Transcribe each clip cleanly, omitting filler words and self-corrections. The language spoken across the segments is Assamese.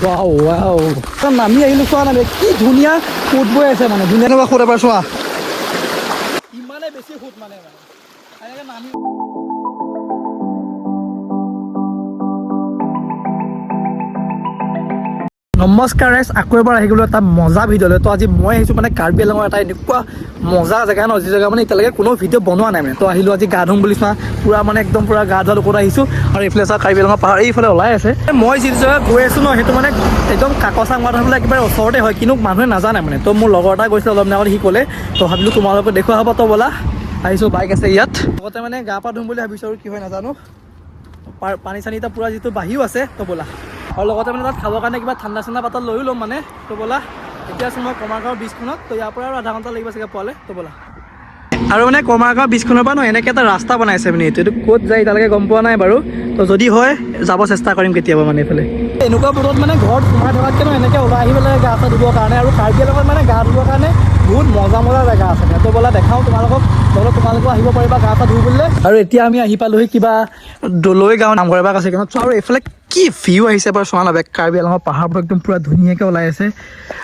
ৱাও ৱাও নামি আহিলো চোৱা না কি ধুনীয়া সোঁত বৈ আছে মানে ধুনীয়া এনেকুৱা সোঁত এবাৰ চোৱা ইমানে বেছি সোঁত মানে এনেকৈ নামি নমস্কাৰ গাইছ আকৌ এবাৰ আহি গ'লো এটা মজা ভিডিঅ'লৈ তো আজি মই আহিছোঁ মানে কাৰ্বি আংলঙৰ এটা এনেকুৱা মজা জেগা ন যি জেগা মানে এতিয়ালৈকে কোনো ভিডিঅ' বনোৱা নাই মানে তো আহিলোঁ আজি গা ধুম বুলি চোৱা পূৰা মানে একদম পূৰা গা ধোৱা লোকত আহিছোঁ আৰু এইফালে চোৱা কাৰ্বি আংলঙৰ পাহাৰ এইফালে ওলাই আছে মই যিটো জেগাত গৈ আছোঁ ন সেইটো মানে একদম কাকচাং ৱাটাৰফল একেবাৰে ওচৰতে হয় কিন্তু মানুহে নাজানে মানে তো মোৰ লগৰ এটা গৈছে অলপ দিনৰ আগত সি ক'লে তো ভাবিলোঁ তোমালোকক দেখুওৱা হ'ব তো ব'লা আহিছোঁ বাইক আছে ইয়াত লগতে মানে গা পা ধুম বুলি ভাবিছোঁ আৰু কি হয় নাজানো পানী চানী এটা পূৰা যিটো বাঢ়িও আছে তো ব'লা আৰু লগতে মানে তাত খাবৰ কাৰণে কিবা ঠাণ্ডা চাণ্ডা পাতল লৈও ল'ম মানে তো ব'লা এতিয়া আছোঁ মই কমাৰগাঁও ব্ৰিজখনত তো ইয়াৰ পৰা আৰু আধা ঘণ্টা লাগিব চাগে পোৱালে তো ব'লা আৰু মানে কমাৰগাঁও ব্ৰিজখনৰ পৰা ন এনেকৈ এটা ৰাস্তা বনাইছে মানে এইটো ক'ত যায় এতিয়ালৈকে গম পোৱা নাই বাৰু তো যদি হয় যাব চেষ্টা কৰিম কেতিয়াবা মানে এইফালে এনেকুৱা বতৰত মানে ঘৰত সোমাই থকাতকৈ ন এনেকৈ ওলাই আহিব লাগে গা চা ধুবৰ কাৰণে আৰু কাৰ্বি আংলঙত মানে গা ধুবৰ কাৰণে বহুত মজা মজা জেগা আছে তো ব'লা দেখাওঁ তোমালোকক লগত তোমালোকেও আহিব পাৰিবা গা চা ধুই বুলিলে আৰু এতিয়া আমি আহি পালোহি কিবা দলৈ গাঁও নামঘৰ এভাগ আছে কিন্তু আৰু এইফালে কি ভিউ আহিছে বাৰু চোৱা না কাৰ্বি আংলঙৰ পাহাৰবোৰ একদম পূৰা ধুনীয়াকৈ ওলাই আছে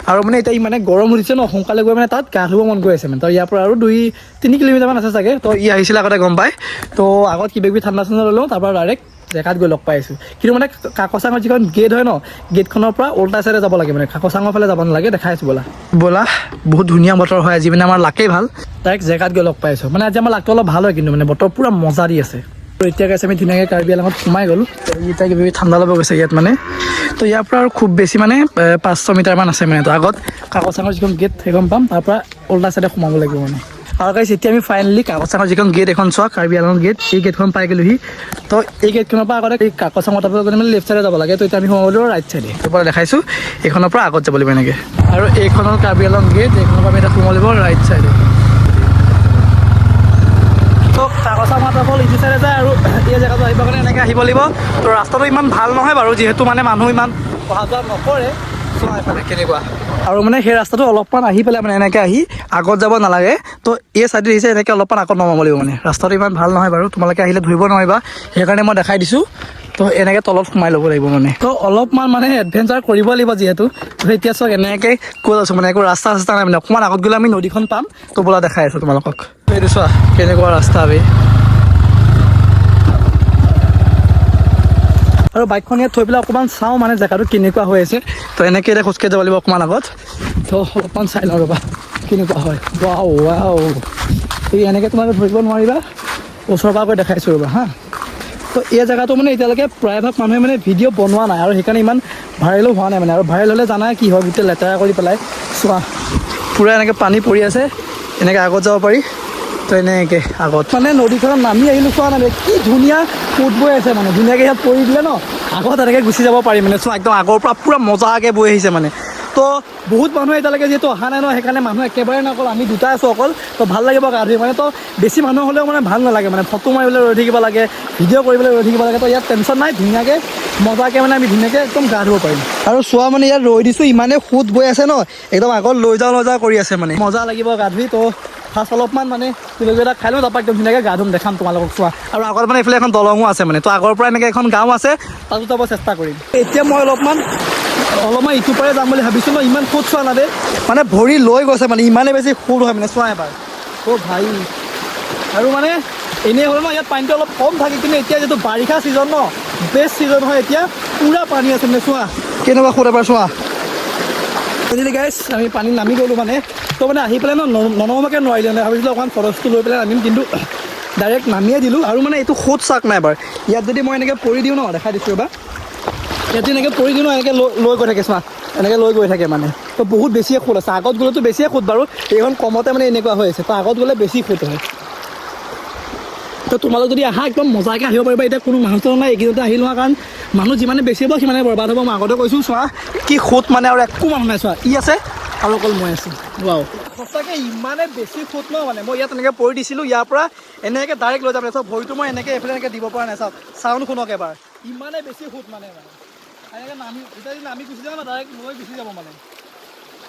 আৰু মানে এতিয়া ইমানে গৰম উঠিছে ন সোনকালে গৈ মানে তাত গা ধুব মন গৈ আছে মানে তো ইয়াৰ পৰা আৰু 2-3 কিলোমিটাৰমান আছে চাগে তো ই আহিছিলে আগতে গম পায় তো আগত কিবা কিবি ঠাণ্ডা চাণ্ডা ল'লোঁ তাৰপৰা ডাইৰেক্ট জেগাত গৈ লগ পাইছোঁ কিন্তু মানে কাকচাঙৰ যিখন গেট হয় ন গেটখনৰ পৰা উল্টা চাইডে যাব লাগে মানে কাকচাঙৰ ফালে যাব নালাগে দেখাই আছোঁ ব'লা ব'লা বহুত ধুনীয়া বতৰ হয় আজি মানে আমাৰ লাকেই ভাল ডাইৰেক্ট জেগাত গৈ লগ পাইছোঁ মানে আজি আমাৰ লাকটো অলপ ভাল হয় কিন্তু মানে বতৰ পূৰা মজা দি আছে তো এতিয়া গৈছে আমি ধুনীয়াকৈ কাৰ্বি আংলঙত সোমাই গ'লোঁ এতিয়া কিবা ঠাণ্ডা ল'ব গৈছে ইয়াত মানে তো ইয়াৰ পৰা আৰু খুব বেছি মানে 500 মিটাৰমান আছে মানে তো আগত কাকচাঙৰ যিখন গেট সেইখন পাম তাৰপৰা উল্টা চাইডে সোমাব লাগিব মানে আৰু গাইছ এতিয়া আমি ফাইনেলি কাকচাঙৰ যিখন গেট এখন চোৱা কাৰ্বি আংলঙৰ গেট এই গেটখন পাই গ'লোহি তো এই গেটখনৰ পৰা আগতে এই কাকচাং ৱাটাৰফল গ'লে মানে লেফ্ট চাইডে যাব লাগে তো এতিয়া আমি সোমাব লাগিব ৰাইট চাইডে তাৰ পৰা দেখাইছোঁ এইখনৰ পৰা আগত যাব লাগিব এনেকৈ আৰু এইখনৰ কাৰ্বি আংলং গেট এইখনৰ পৰা আমি এতিয়া সোমাব লাগিব ৰাইট চাইডে তো কাকচাং ৱাটাৰফল ইটো চাইডে যায় আৰু এই জেগাটো আহিবৰ কাৰণে এনেকৈ আহিব লাগিব তো ৰাস্তাটো ইমান ভাল নহয় বাৰু যিহেতু মানে মানুহ ইমান অহা যোৱা নকৰে চোৱা এইফালে কেনেকুৱা আৰু মানে সেই ৰাস্তাটো অলপমান আহি পেলাই মানে এনেকৈ আহি আগত যাব নালাগে তো এই চাইডে আহিছে এনেকৈ অলপমান আগত নমাব লাগিব মানে ৰাস্তাটো ইমান ভাল নহয় বাৰু তোমালোকে আহিলে ধৰিব নোৱাৰিবা সেইকাৰণে মই দেখাই দিছোঁ তো এনেকৈ তলত সোমাই ল'ব লাগিব মানে তো অলপমান মানে এডভেঞ্চাৰ কৰিব লাগিব যিহেতু তো এতিয়া চাওক এনেকৈ ক'ত আছোঁ মানে একো ৰাস্তা চাস্তা নাই মানে অকণমান আগত গ'লে আমি নদীখন পাম তো ব'লা দেখাই আছোঁ তোমালোকক এইটো চোৱা কেনেকুৱা ৰাস্তা আমি আৰু বাইকখন ইয়াত থৈ পেলাই অকণমান চাওঁ মানে জেগাটো কেনেকুৱা হৈ আছে তো এনেকৈ এতিয়া খোজকাঢ়ি যাব লাগিব অকণমান আগত তো অলপমান চাই লওঁ ৰ'বা কেনেকুৱা হয় ৱাও ৱাও এই এনেকৈ তোমালোকে ধৰিব নোৱাৰিবা ওচৰৰ পৰা গৈ দেখাইছোঁ ৰ'বা হা তো এই জেগাটো মানে এতিয়ালৈকে প্ৰায়ভাগ মানুহে মানে ভিডিঅ' বনোৱা নাই আৰু সেইকাৰণে ইমান ভাইৰেলো হোৱা নাই মানে আৰু ভাইৰেল হ'লে জানাই কি হয় গোটেই লেতেৰা কৰি পেলাই চোৱা পূৰা এনেকৈ পানী পৰি আছে এনেকৈ আগত যাব পাৰি তো এনেকৈ আগত মানে নদীখনত নামি আহিলোঁ চোৱা নাই কি ধুনীয়া সোঁত বৈ আছে মানে ধুনীয়াকৈ ইয়াত পৰি দিলে ন আগত এনেকৈ গুচি যাব পাৰি মানে চোৱা একদম আগৰ পৰা পূৰা মজাকৈ বৈ আহিছে মানে তো বহুত মানুহে এতিয়ালৈকে যিহেতু অহা নাই ন সেইকাৰণে মানুহ একেবাৰে নকল আমি দুটা আছোঁ অকল তো ভাল লাগিব গা ধুই মানে তো বেছি মানুহ হ'লেও মানে ভাল নালাগে মানে ফটো মাৰিবলৈ ৰৈ থাকিব লাগে ভিডিঅ' কৰিবলৈ ৰৈ থাকিব লাগে তো ইয়াত টেনশ্যন নাই ধুনীয়াকৈ মজাকৈ মানে আমি ধুনীয়াকৈ একদম গা ধুব পাৰিম আৰু চোৱা মানে ইয়াত ৰৈ দিছোঁ ইমানেই সোঁত বৈ আছে ন একদম আগত লৈ যাওঁ কৰি আছে মানে মজা লাগিব গা ধুই তো ফাৰ্ষ্ট অলপমান মানে কিলোমিটাৰ খাই লওঁ তাৰপৰা একদম ধুনীয়াকৈ গা ধুম দেখাম তোমালোকক চোৱা আৰু আগত মানে এইফালে এখন দলঙো আছে মানে তো আগৰ পৰা এনেকৈ এখন গাঁও আছে তাতো যাব চেষ্টা কৰিম এতিয়া মই অলপমান ইটোৰ পাৰে যাম বুলি ভাবিছোঁ ন ইমান সোঁত চোৱা না দে মানে ভৰি লৈ গৈছে মানে ইমানেই বেছি সোঁত হয় মানে চোৱা এবাৰ অ' ভাই আৰু মানে এনেই হ'লে ন ইয়াত পানীটো অলপ কম থাকে কিন্তু এতিয়া যিহেতু বাৰিষা ছিজন ন বেষ্ট ছিজন হয় এতিয়া পূৰা পানী আছে মানে চোৱা কেনেকুৱা সোঁত এবাৰ চোৱা গাইছ আমি পানীত নামি গ'লোঁ মানে তো মানে আহি পেলাই ননমাকৈ নোৱাৰিলোঁ মানে ভাবিছিলোঁ অকণমান খৰচটো লৈ পেলাই নামিম কিন্তু ডাইৰেক্ট নামিয়ে দিলোঁ আৰু মানে এইটো সোঁত চাক নাই এবাৰ ইয়াত যদি মই এনেকৈ পৰি দিওঁ ন দেখাই দিছোঁ এবাৰ ইয়াত এনেকৈ পৰি দিওঁ ন এনেকৈ লৈ গৈ থাকে চোৱা এনেকৈ লৈ গৈ থাকে মানে তো বহুত বেছিয়ে সোঁত আছে আগত গ'লেতো বেছিয়ে সোঁত বাৰু এইখন কমতে মানে এনেকুৱা হৈ আছে তো আগত গ'লে বেছি সোঁত হয় তো তোমালোক যদি আহা একদম মজাকৈ আহিব পাৰিবা এতিয়া কোনো মানুহ নাই এইকেইদিনতে আহি লোৱা কাৰণ মানুহ যিমানে বেছি হ'ব সিমানে বৰবাদ হ'ব মই আগতে কৈছোঁ চোৱা কি সোঁত মানে আৰু একো মানুহ নাই চোৱা ই আছে আৰু অকল মই আছোঁ ৱাও সঁচাকৈ ইমানে বেছি সোঁত ন মানে মই ইয়াত এনেকৈ পৰি দিছিলোঁ ইয়াৰ পৰা এনেকৈ ডাইৰেক্ট লৈ যাম চব ভৰিটো মই এনেকৈ এইফালে এনেকৈ দিব পৰা নাই চাওক চাউণ্ড শুনক এবাৰ ইমানে বেছি সোঁত মানে এনেকৈ নামি এতিয়া যদি নামি গুচি যাওঁ ন ডাইৰেক্ট লৈ গুচি যাব মানে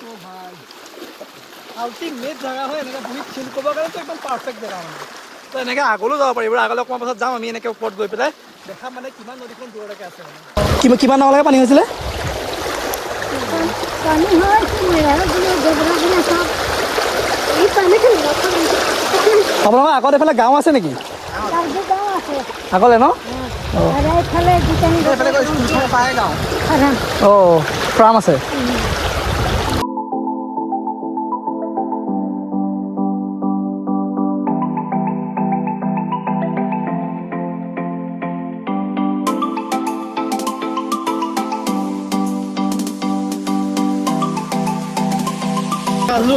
ত' ভাই আল্টিমেট জেগা হয় এনেকৈ বহি চিল কৰিবৰ কাৰণেতো একদম পাৰফেক্ট জেগা মানে তো এনেকৈ আগলৈও যাব পাৰিব আগলৈ অকণমান পাছত যাওঁ আমি এনেকৈ ওপৰত গৈ পেলাই দেখা মানে কিমান নদীখন দূৰলৈকে আছে মানে কিমান ডাঙৰলৈকে পানী হৈছিলে পানী হয় আৰু দেৱৰাগুনা চব এই পানীটো আপোনালোকৰ আগত এইফালে গাঁও আছে নেকি তাৰপিছত গাঁও আছে আগলে ন আৰু এইফালে দুটানি অঁ ফাৰ্ম আছে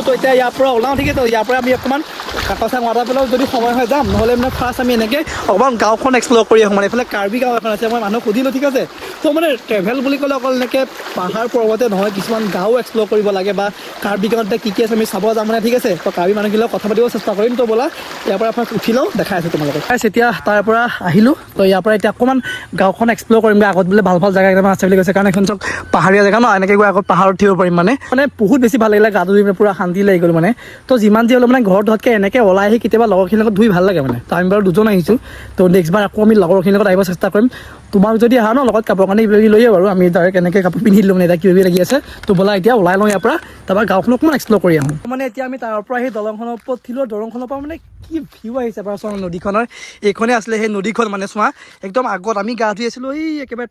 তো এতিয়া ইয়াৰ পৰা ওলাওঁ ঠিকে তো ইয়াৰ পৰা আমি অকণমান কাকচাং ৱাটাৰফলত যদি সময় হয় যাম নহ'লে মানে ফাৰ্ষ্ট আমি এনেকৈ অকণমান গাঁওখন এক্সপ্ল'ৰ কৰি আহোঁ মানে এইফালে কাৰ্বি গাঁও এখন আছে মই মানুহক সুধিলোঁ ঠিক আছে তো মানে ট্ৰেভেল বুলি ক'লে অকল এনেকৈ পাহাৰ পৰ্বতে নহয় কিছুমান গাঁও এক্সপ্ল'ৰ কৰিব লাগে বা কাৰ্বি গাঁৱত কি আছে আমি চাব যাম মানে ঠিক আছে তো কাৰ্বি মানুহখিনিৰ কথা পাতিব চেষ্টা কৰিম তো ব'লা ইয়াৰ পৰা আপোনাক উঠি লওঁ দেখাই আছোঁ তোমালোকক এতিয়া তাৰ পৰা আহিলোঁ তো ইয়াৰ পৰা এতিয়া অকণমান গাঁওখন এক্সপ্ল'ৰ কৰিম আগত বোলে ভাল ভাল জেগা কেইটামান আছে বুলি কৈছে কাৰণ এখন চব পাহাৰীয়া জেগা ন এনেকৈ গৈ আগত পাহাৰত উঠিব পাৰিম মানে বহুত বেছি ভাল লাগিলে গাটো ধুই পূৰা শান্তি লাগি গ'ল মানে তো যিমান যি হ'লেও মানে ঘৰত ধৰতকৈ এনেকৈ ওলাই আহি কেতিয়াবা লগৰখিনিৰ লগত ধুই ভাল লাগে মানে তো আমি বাৰু দুজন আহিছোঁ তো নেক্সট বাৰ আকৌ আমি লগৰখিনিৰ লগত আহিব চেষ্টা কৰিম তোমাক যদি আহা ন লগত কাপোৰ কানি লৈ বাৰু আমি ডাইৰেক্ট এনেকৈ কাপোৰ পিন্ধি দিলোঁ মানে এতিয়া কিবা লাগি আছে তো ব'লা এতিয়া ওলাই লওঁ ইয়াৰ পৰা তাৰপৰা গাঁওখন অকণমান এক্সপ্ল'ৰ কৰি আহোঁ মানে এতিয়া আমি তাৰ পৰা সেই দলংখনৰ ওপৰত উঠিলোঁ দলংখনৰ পৰা মানে কি ভিউ আহিছে বাৰু চোৱা নদীখনৰ এইখনেই আছিলে সেই নদীখন মানে চোৱা একদম আগত আমি গা ধুই আছিলোঁ এই একেবাৰে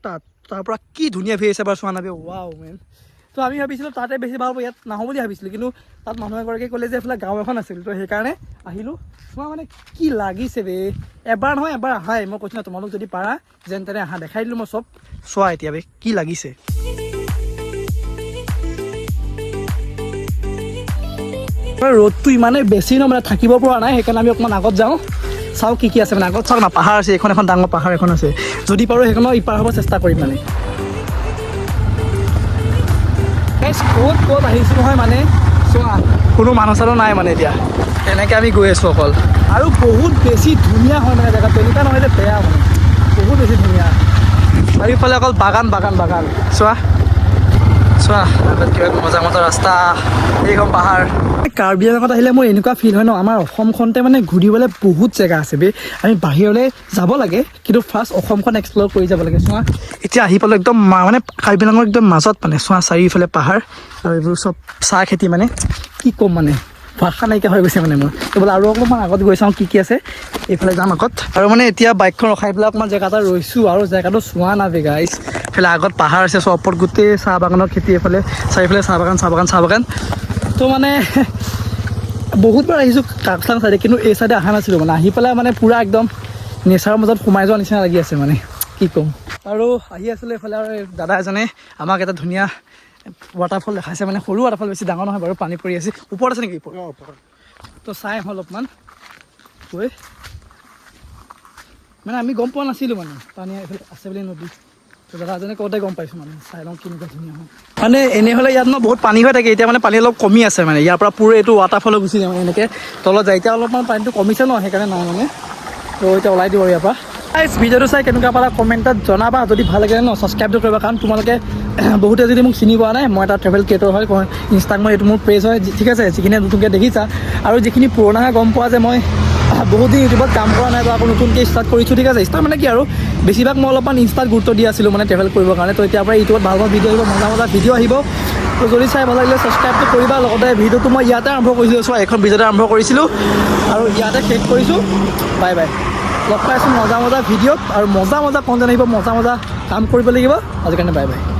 তাৰ পৰা কি ধুনীয়া ভিউ আহিছে বাৰু চোৱা নাবি ৱাও মেন তো আমি ভাবিছিলোঁ তাতে বেছি ভাল হ'ব ইয়াত নাহোঁ বুলি ভাবিছিলোঁ কিন্তু তাত মানুহ এগৰাকীয়ে ক'লে যে এইফালে গাঁও এখন আছিল তো সেইকাৰণে আহিলোঁ চোৱা মানে কি লাগিছে বে এবাৰ নহয় এবাৰ আহাই মই কৈছোঁ ন তোমালোক যদি পাৰা যেন তেনে আহা দেখাই দিলোঁ মই চব চোৱা এতিয়া বে কি লাগিছে ৰ'দটো ইমানেই বেছি ন মানে থাকিব পৰা নাই সেইকাৰণে আমি অকণমান আগত যাওঁ চাওঁ কি আছে মানে আগত চাওক না পাহাৰ আছে এখন ডাঙৰ পাহাৰ এখন আছে যদি পাৰোঁ সেইখনৰ ইপাৰ হ'ব চেষ্টা কৰিম মানে ক'ত আহিছোঁ নহয় মানে চোৱা কোনো মানুহ চানুহ নাই মানে এতিয়া এনেকৈ আমি গৈ আছোঁ অকল আৰু বহুত বেছি ধুনীয়া হয় মানে জেগাটো এনেকুৱা নহয় যে বেয়া মানে বহুত বেছি ধুনীয়া চাৰিওফালে অকল বাগান চোৱা কিবা মজা ৰাস্তা এইখন পাহাৰ কাৰ্বি আংলঙত আহিলে মোৰ এনেকুৱা ফিল হয় ন আমাৰ অসমখনতে মানে ঘূৰিবলৈ বহুত জেগা আছে বে আমি বাহিৰলৈ যাব লাগে কিন্তু ফাৰ্ষ্ট অসমখন এক্সপ্ল'ৰ কৰি যাব লাগে চোৱা এতিয়া আহি পালোঁ একদম মানে কাৰ্বি আংলঙৰ একদম মাজত মানে চোৱা চাৰিওফালে পাহাৰ আৰু এইবোৰ চব চাহ খেতি মানে কি ক'ম মানে ভাষা নাইকিয়া হৈ গৈছে মানে মোৰ বোলে আৰু অকণমান আগত গৈ চাওঁ কি আছে এইফালে যাম আগত আৰু মানে এতিয়া বাইকখন ৰখাই পেলাই অকণমান জেগা এটা ৰৈছোঁ আৰু জেগাটো চোৱা না বে গাইছ এইফালে আগত পাহাৰ আছে চব ওপৰত গোটেই চাহ বাগানৰ খেতি এইফালে চাৰিওফালে চাহ বাগান তো মানে বহুতবাৰ আহিছোঁ কাকচাং চাইডে কিন্তু এই চাইডে অহা নাছিলোঁ মানে আহি পেলাই মানে পূৰা একদম নেচাৰৰ মাজত সোমাই যোৱা নিচিনা লাগি আছে মানে কি ক'ম আৰু আহি আছিলোঁ এইফালে আৰু দাদা এজনে আমাক এটা ধুনীয়া ৱাটাৰফল দেখাইছে মানে সৰু ৱাটাৰফল বেছি ডাঙৰ নহয় বাৰু পানী পৰি আছে ওপৰত আছে নেকি তো চাই আহোঁ অলপমান গৈ মানে আমি গম পোৱা নাছিলোঁ মানে পানী এইফালে আছে বুলি নদী তো দাদাজনে কওঁতে গম পাইছোঁ মানে চাই লওঁ কেনেকুৱা ধুনীয়া হয় মানে এনেহ'লে ইয়াত ন বহুত পানী হৈ থাকে এতিয়া মানে পানী অলপ কমি আছে মানে ইয়াৰ পৰা পুৰা এইটো ৱাটাৰফলত গুচি যায় মানে এনেকৈ তলত যায় এতিয়া অলপমান পানীটো কমিছে ন সেইকাৰণে নাই মানে তো এতিয়া ওলাই দিব আৰু ইয়াৰ পৰা ভিডিঅ'টো চাই কেনেকুৱা পালা কমেণ্টত জনাবা যদি ভাল লাগে ন ছাবস্ক্ৰাইবটো কৰিবা কাৰণ তোমালোকে বহুতে যদি মোক চিনি পোৱা নাই মই এটা ট্ৰেভেল ক্ৰিয়েটৰ হয় ইনষ্টাগ্ৰামত এইটো মোৰ পেজ হয় ঠিক আছে যিখিনিয়ে নতুনকৈ দেখিছা আৰু যিখিনি পুৰণা হয় গম পোৱা যে মই বহুত দিন ইউটিউবত কাম কৰা নাই বা আকৌ নতুনকৈ ষ্টাৰ্ট কৰিছোঁ ঠিক আছে ষ্টাৰ্ট মানে কি আৰু বেছিভাগ মই অলপমান ইনষ্টাত গুৰুত্ব দি আছিলোঁ মানে ট্ৰেভেল কৰিবৰ কাৰণে তো এতিয়াৰ পৰা ইউটিউবত ভাল ভিডিঅ' আহিব মজা ভিডিঅ' আহিব তো যদি চাই ভাল লাগিলে ছাবস্ক্ৰাইবটো কৰিবা লগতে ভিডিঅ'টো মই ইয়াতে আৰম্ভ কৰিছিলোঁ চোৱা এখন ভিডিঅ'তে আৰম্ভ কৰিছিলোঁ আৰু ইয়াতে শেষ কৰিছোঁ বাই বাই লগ পাই আছোঁ মজা ভিডিঅ'ত আৰু মজা কণ্টেণ্ট আহিব মজা কাম কৰিব লাগিব আজিৰ কাৰণে বাই বাই